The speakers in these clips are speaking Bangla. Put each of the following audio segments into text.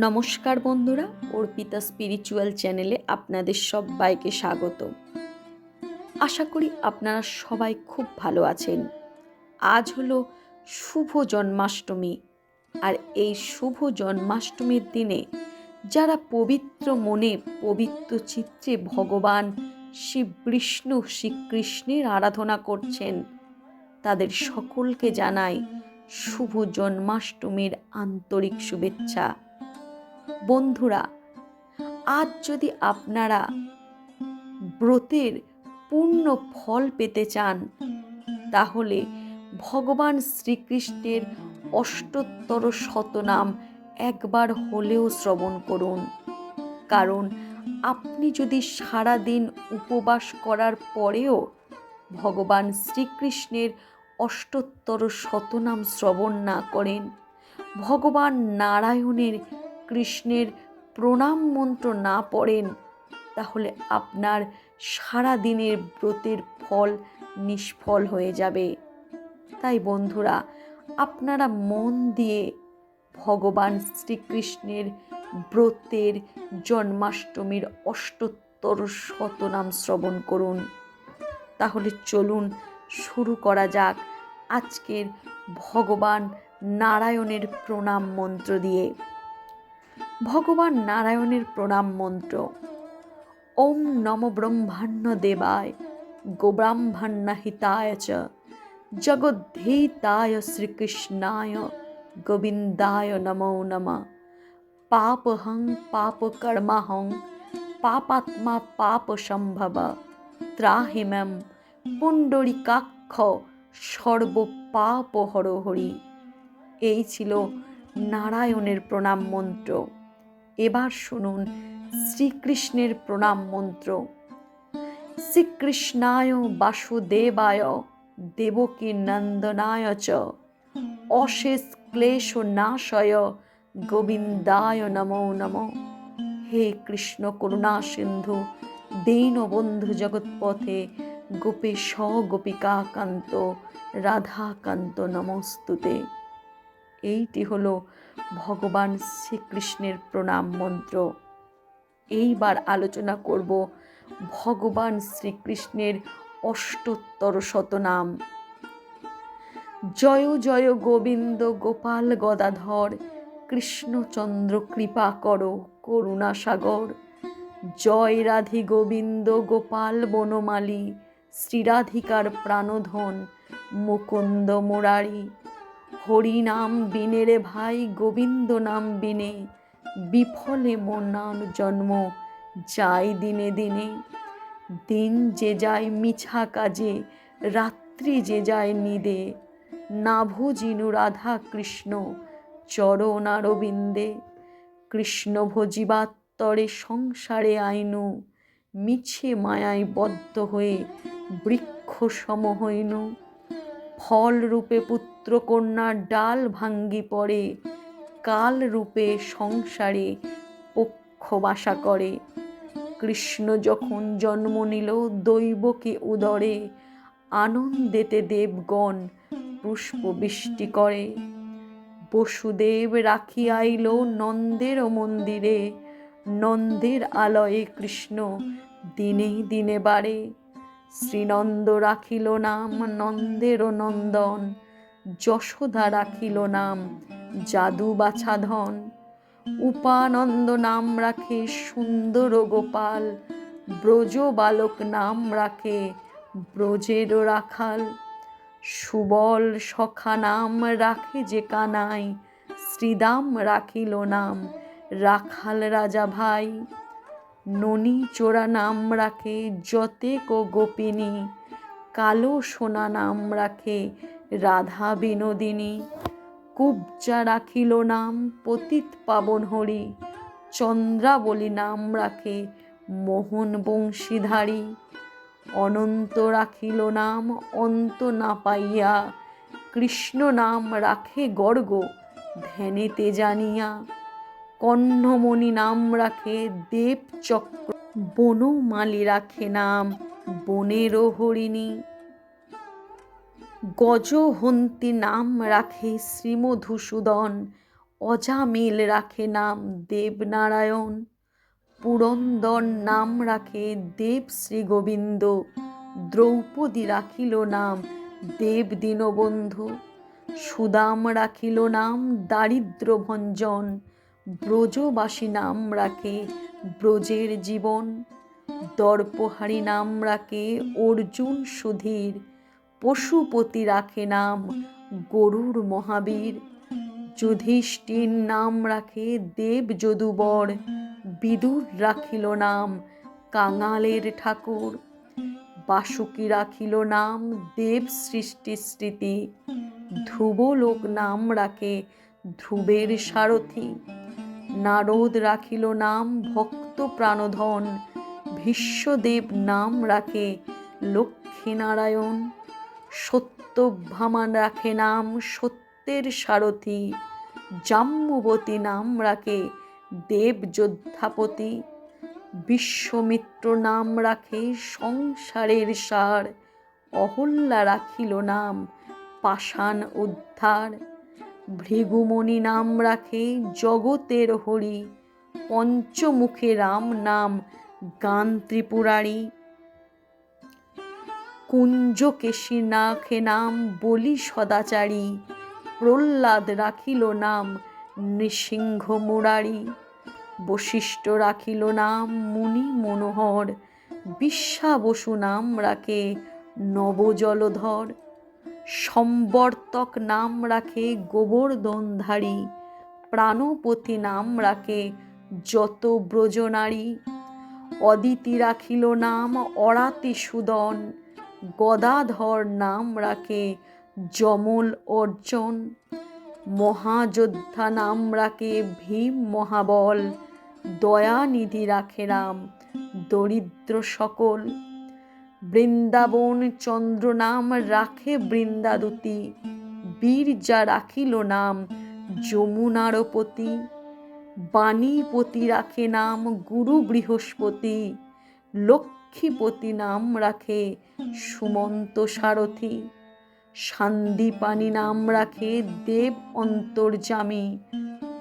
নমস্কার বন্ধুরা, অর্পিতা স্পিরিচুয়াল চ্যানেলে আপনাদের সবাইকে স্বাগত। আশা করি আপনারা সবাই খুব ভালো আছেন। আজ হলো শুভ জন্মাষ্টমী, আর এই শুভ জন্মাষ্টমীর দিনে যারা পবিত্র মনে পবিত্র চিত্তে ভগবান শ্রী বিষ্ণু শ্রীকৃষ্ণের আরাধনা করছেন, তাদের সকলকে জানাই শুভ জন্মাষ্টমীর আন্তরিক শুভেচ্ছা। বন্ধুরা, আজ যদি আপনারা ব্রতের পূর্ণ ফল পেতে চান, তাহলে ভগবান শ্রীকৃষ্ণের অষ্টোত্তর শতনাম একবার হলেও শ্রবণ করুন। কারণ আপনি যদি সারাদিন উপবাস করার পরেও ভগবান শ্রীকৃষ্ণের অষ্টোত্তর শতনাম শ্রবণ না করেন, ভগবান নারায়ণের কৃষ্ণের প্রণাম মন্ত্র না পড়েন, তাহলে আপনার সারা দিনের ব্রতের ফল নিষ্ফল হয়ে যাবে। তাই বন্ধুরা, আপনারা মন দিয়ে ভগবান শ্রীকৃষ্ণের ব্রতের জন্মাষ্টমীর অষ্টোত্তর শতনাম শ্রবণ করুন। তাহলে চলুন শুরু করা যাক আজকের ভগবান নারায়ণের প্রণাম মন্ত্র দিয়ে। ভগবান নারায়ণের প্রণাম মন্ত্র: ওম নমো ব্রহ্মাণ্য দেবায় গোব্রাহ্মণ্য হিতায় চ জগদ্ধিতায় শ্রীকৃষ্ণায় গোবিন্দায় নমো নমঃ। পাপহং পাপকর্মাহং পাপাত্মা পাপ সম্ভব ত্রাহি মাম পুণ্ডরীকাক্ষ সর্ব পাপ হর হরি। এই ছিল নারায়ণের প্রণাম মন্ত্র। এবার শুনুন শ্রীকৃষ্ণের প্রণাম মন্ত্র: শ্রীকৃষ্ণায় বাসুদেবায় দেবকী নন্দনায় চ অশেষ ক্লেশ নাশয় গোবিন্দায় নমো নমঃ। হে কৃষ্ণ করুণা সিন্ধু দীনবন্ধু জগৎপথে গোপেশ গোপিকা কান্ত রাধাকান্ত নমস্তুতে। এইটি হলো ভগবান শ্রীকৃষ্ণের প্রণাম মন্ত্র। এইবার আলোচনা করব ভগবান শ্রীকৃষ্ণের অষ্টোত্তর শতনাম। জয় জয় গোবিন্দ গোপাল গদাধর কৃষ্ণচন্দ্র কৃপা করো করুণা সাগর। জয় রাধি গোবিন্দ গোপাল বনমালী শ্রীরাধিকার প্রাণধন মুকুন্দ মুরারি। হরি নাম বিনে রে ভাই গোবিন্দ নাম বিনে বিফলে মনার জন্ম যায় দিনে দিনে। দিন যে যায় মিছা কাজে রাত্রি যে যায় নিদে না ভজিনু রাধা কৃষ্ণ চরণারবিন্দে। কৃষ্ণ ভজিবাত্তরে সংসারে আইনু মিছে মায়ায় বদ্ধ হয়ে বৃক্ষ সম হইনু। ফল রূপে পুত্র কন্যার ডাল ভাঙ্গি পড়ে কাল রূপে সংসারে পক্ষ বাসা করে। কৃষ্ণ যখন জন্ম নিল দৈবকে উদরে আনন্দেতে দেবগণ পুষ্প বৃষ্টি করে। বসুদেব রাখি আইল নন্দের মন্দিরে নন্দের আলয়ে কৃষ্ণ দিনে দিনে বাড়ে। শ্রীনন্দ রাখিল নাম নন্দের নন্দন যশোদা রাখিল নাম যাদু বাছাধন। উপানন্দ নাম রাখে সুন্দর গোপাল ব্রজ বালক নাম রাখে ব্রজের রাখাল। সুবল সখা নাম রাখে যে কানাই শ্রীদাম রাখিল নাম রাখাল রাজা ভাই। ননী চোরা নাম রাখে যতেক গোপিনী কালো সোনা নাম রাখে রাধা বিনোদিনী। কুবজা রাখিল নাম পতিত পাবন হরি চন্দ্রাবলী নাম রাখে মোহন বংশীধারী। অনন্ত রাখিল নাম অন্ত না পাইয়া কৃষ্ণ নাম রাখে গর্গ ধ্যানেতে জানিয়া। কর্ণমণি নাম রাখে দেবচক্র বনমালী রাখে নাম বনের হরিণী। গজহন্তি নাম রাখে শ্রীমধুসূদন অজামিল রাখে নাম দেবনারায়ণ, পুরন্দর নাম রাখে দেব শ্রী গোবিন্দ, দ্রৌপদী রাখিল নাম দেব দীনবন্ধু, সুদাম রাখিল নাম দারিদ্র ভঞ্জন, ব্রজবাসী নাম রাখে ব্রজের জীবন, দর্পহারি নাম রাখে অর্জুন সুধীর, পশুপতি রাখে নাম গরুর মহাবীর, যুধিষ্ঠির নাম রাখে দেব যদুবর, বিদুর রাখিল নাম কাঙালের ঠাকুর, বাসুকী রাখিল নাম দেব সৃষ্টি স্মৃতি, ধ্রুবলোক নাম রাখে ধ্রুবের সারথি, নারদ রাখিল নাম ভক্ত প্রাণধন, ভীষ্মদেব নাম রাখে লক্ষ্মীনারায়ণ, সত্যভামা রাখে নাম সত্যের সারথি, জাম্বুবতী নাম রাখে দেব যোদ্ধাপতি, বিশ্বমিত্র নাম রাখে সংসারের সার, অহল্যা রাখিল নাম পাষাণ উদ্ধার, ভৃগুমণি নাম রাখে জগতের হরি, পঞ্চমুখে রাম নাম গান ত্রিপুরারি, কুঞ্জকেশী রাখে নাম বলি সদাচারী, প্রহ্লাদ রাখিল নাম নৃসিংহ মুরারি, বশিষ্ঠ রাখিল নাম মুনি মনোহর, বিশ্বাবসু নাম রাখে নবজলধর, সম্বর্তক নাম রাখে গোবর্ধনধারী, প্রাণপতি নাম রাখে যত ব্রজনারী, অদিতি রাখিল নাম অরাতি সুদন, গদাধর নাম রাখে যমল অর্জন, মহাযোদ্ধা নাম রাখে ভীম মহাবল, দয়ানিধি রাখে নাম দরিদ্র সকল, বৃন্দাবন চন্দ্র নাম রাখে বৃন্দাদূতি, বীরজা রাখিল নাম যমুনার পতি, বাণীপতি রাখে নাম গুরু বৃহস্পতি, লক্ষ্মীপতি নাম রাখে সুমন্ত সারথি, শান্তিপাণি নাম রাখে দেব অন্তর্যামী,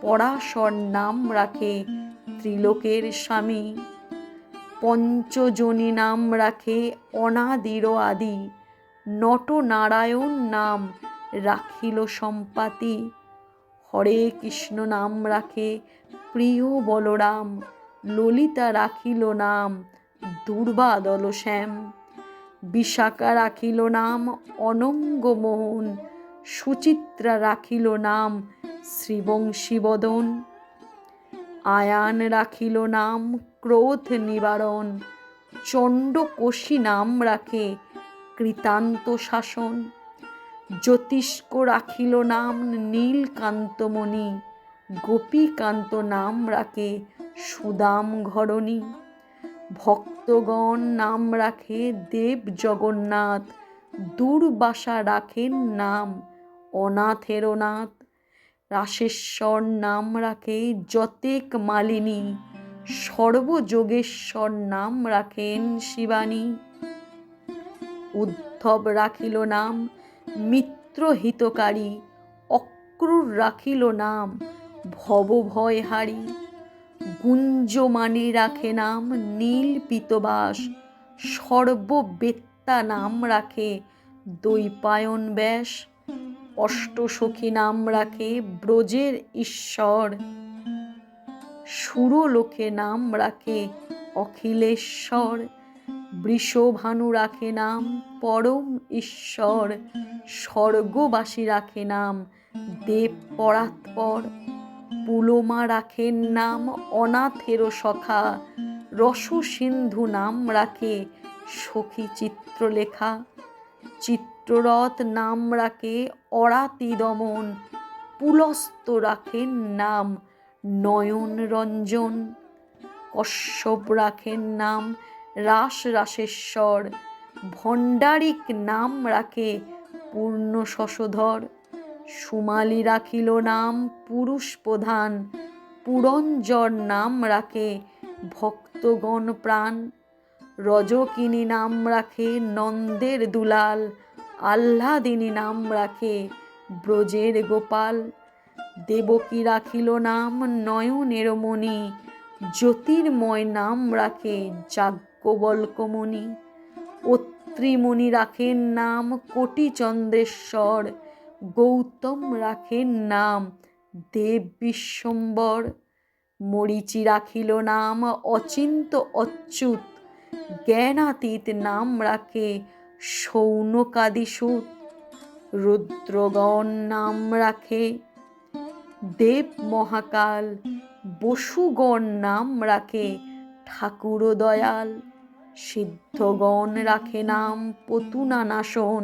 পরাশর নাম রাখে ত্রিলোকের স্বামী, পঞ্চজনী নাম রাখে অনাদির আদি, নটনারায়ণ নাম রাখিল সম্পাতি, হরে কৃষ্ণ নাম রাখে প্রিয় বলরাম, ললিতা রাখিল নাম দুর্বাদল শ্যাম, বিশাখা রাখিল নাম অনঙ্গমোহন, সুচিত্রা রাখিল নাম শ্রীবংশীবদন, আয়ান রাখিল নাম ক্রোধ নিবারণ, চণ্ডকোশী নাম রাখে কৃতান্ত শাসন, জ্যোতিষ্ক রাখিল নাম নীলকান্তমণি, গোপীকান্ত নাম রাখে সুদাম ঘরণী, ভক্তগণ নাম রাখে দেব জগন্নাথ, দুর্বাসা রাখেন নাম অনাথের নাথ, রাসেশ্বর নাম রাখে যতেক মালিনী, সর্বযোগেশ্বর নাম রাখেন শিবানী, উদ্ধব রাখিল নাম মিত্রহিতকারী, অক্রূর রাখিল নাম ভবভয়হারী, গুঞ্জমানি রাখে নাম নীল পীতবাস, সর্ববেত্তা নাম রাখে দ্বৈপায়ন ব্যাস, অষ্টসখী নাম রাখে ব্রজের ঈশ্বর, সুরলোকে নাম রাখে অখিলেশ্বর, বৃষভানু রাখে নাম পরম ঈশ্বর, স্বর্গবাসী রাখে নাম দেব পরাৎপর, পুলোমা রাখেন নাম অনাথের সখা, রসসিন্ধু নাম রাখে সখী চিত্রলেখা, চিত্ররথ নাম রাখে অরাতি দমন, পুলস্ত রাখেন নাম নয়ন রঞ্জন, কশ্যপ রাখেন নাম রাসেশ্বর, ভণ্ডারিক নাম রাখে পূর্ণ শশধর, সুমালি রাখিল নাম পুরুষ প্রধান, পুরঞ্জর নাম রাখে ভক্তগণ প্রাণ, রজকিনী নাম রাখে নন্দের দুলাল, আহ্লাদিনী নাম রাখে ব্রজের গোপাল, দেবকী রাখিল নাম নয়নের মণি, জ্যোতির্ময় নাম রাখে যাজ্ঞবল্ক্যমণি। অত্রিমুনি রাখেন নাম কোটি চন্দ্রেশ্বর, গৌতম রাখেন নাম দেব বিশ্বম্বর। মরীচি রাখিল নাম অচিন্ত অচ্যুত, জ্ঞানাতীত নাম রাখে শৌনকাদিসুত। রুদ্রগণ নাম রাখে দেব মহাকাল, বসুগণ নাম রাখে ঠাকুর দয়াল। সিদ্ধগণ রাখে নাম পতুনানাশন,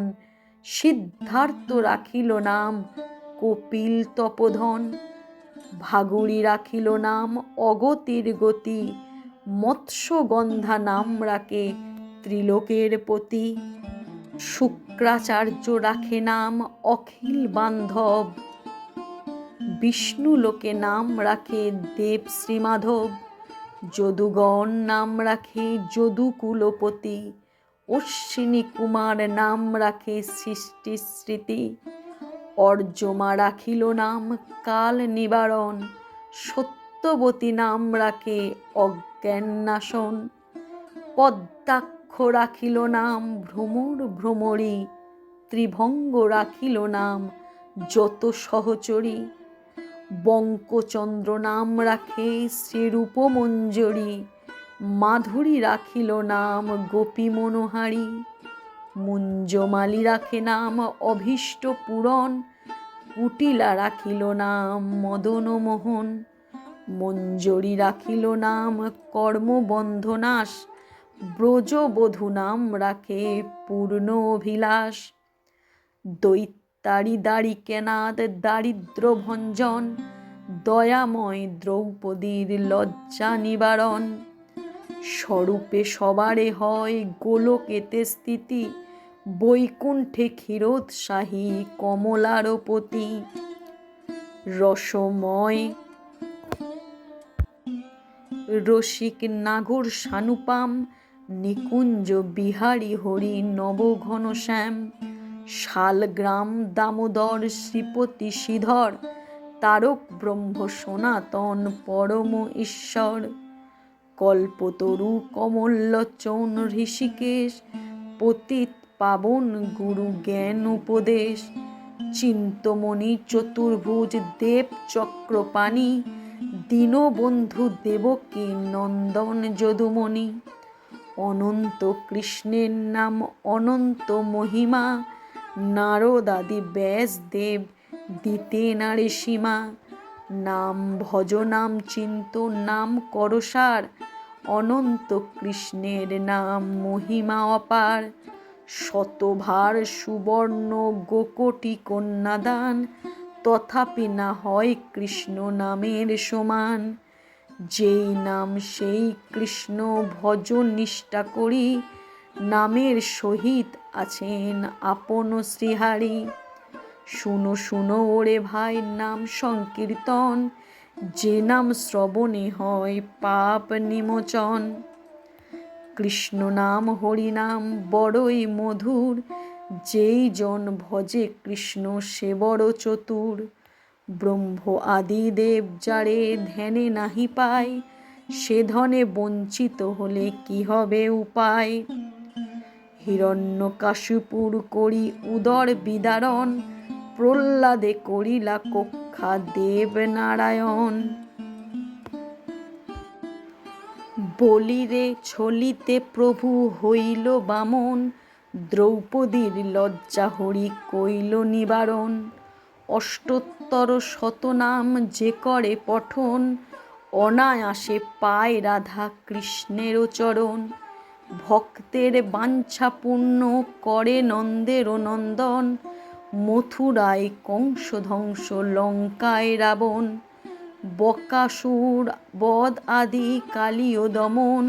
সিদ্ধার্থ রাখিল নাম কপিল তপোধন। ভাগুড়ি রাখিল নাম অগতির গতি, মৎস্যগন্ধা নাম রাখে ত্রিলোকের পতি। শুক্রাচার্য রাখে নাম অখিল বান্ধব, বিষ্ণু লোকে নাম রাখে দেব শ্রীমাধব। যদুগণ নাম রাখে যদুকুলপতি, অশ্বিনী কুমার নাম রাখে সৃষ্টি স্মৃতি। অর্যমা রাখিল নাম কাল নিবারণ, সত্যবতী নাম রাখে অজ্ঞান নাশন। পদ্মাক্ষ রাখিল নাম ভ্রমর ভ্রমরী, ত্রিভঙ্গ রাখিল নাম যত সহচরী। বঙ্কচন্দ্র নাম রাখে শ্রীরূপমঞ্জরী, মাধুরী রাখিল নাম গোপী মনোহারী। মুঞ্জমালী রাখে নাম অভীষ্ট পূরণ, কুটিলা রাখিল নাম মদনমোহন। মঞ্জরী রাখিল নাম কর্মবন্ধনাশ, ব্রজবধূ নাম রাখে পূর্ণ অভিলাষ। দৈত্যারী দ্বারিকেনাথ দারিদ্র ভঞ্জন, দয়াময় দ্রৌপদীর লজ্জা নিবারণ। স্বরূপে সবারে হয় গোলকেতে স্থিতি, বৈকুণ্ঠে ক্ষীরোৎসাহী কমলারপতি। রসময় রসিক নাগর সানুপাম, নিকুঞ্জ বিহারী হরি নবঘন শ্যাম। শালগ্রাম দামোদর শ্রীপতি শ্রীধর, তারক ব্রহ্ম সনাতন পরম ঈশ্বর। কল্পতরু কমললোচন ঋষিকেশ, পতিত পাবন গুরু জ্ঞান উপদেশ। চিন্তমণি চতুর্ভুজ দেব চক্রপাণি, দীনবন্ধু দেবকী নন্দন যদুমণি। অনন্ত কৃষ্ণের নাম অনন্ত মহিমা, নারদাদি ব্যাসদেব দিতে নারে সীমা। নাম ভজ নাম চিন্ত নাম করসার, অনন্ত কৃষ্ণের নাম মহিমা অপার। শতভার সুবর্ণ গোকোটি কন্যাদান, তথাপি না হয় কৃষ্ণ নামের সমান। যেই নাম সেই কৃষ্ণ ভজ নিষ্ঠা করি, নামের সহিত আছেন আপন শ্রীহারি। শুনো শুনো ওরে ভাই নাম সংকীর্তন, যে নাম শ্রবণে হয় পাপ নিমোচন। কৃষ্ণ নাম হরি নাম বড়ই মধুর, যেই জন ভজে কৃষ্ণ সে বড় চতুর। ব্রহ্ম আদি দেব যারে ধ্যানে নাহি পায়, সে ধনে বঞ্চিত হলে কি হবে উপায়। হিরণ্যকাশিপুর করি উদর বিদারণ, প্রহ্লাদে করিলা কক্ষা দেব নারায়ণ। বলিরে ছলিতে প্রভু হইল বামন, দ্রৌপদীর লজ্জা হরি কইল নিবারণ। অষ্টোত্তর শতনাম যে করে পঠন, অনায়াসে পায় রাধা কৃষ্ণের চরণ। ভক্তের বাঞ্ছা পূর্ণ করে নন্দের নন্দন, মথুরায় কংস ধ্বংস লঙ্কায় রাবণ। বকাসুর বধ আদি কালীয় দমন,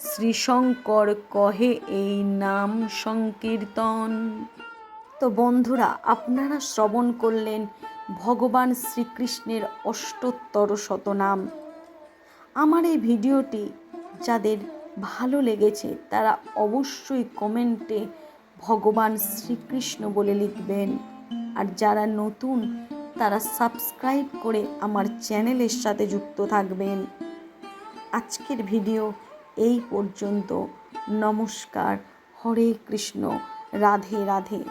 শ্রীশঙ্কর কহে এই নাম সংকীর্তন। তো বন্ধুরা, আপনারা শ্রবণ করলেন ভগবান শ্রীকৃষ্ণের অষ্টোত্তর শতনাম। আমার এই ভিডিওটি যাদের ভালো লেগেছে তারা অবশ্যই কমেন্টে ভগবান শ্রীকৃষ্ণ বলে লিখবেন। আর যারা নতুন তারা সাবস্ক্রাইব করে আমার চ্যানেলের সাথে যুক্ত থাকবেন। আজকের ভিডিও এই পর্যন্ত। নমস্কার। হরে কৃষ্ণ। রাধে রাধে।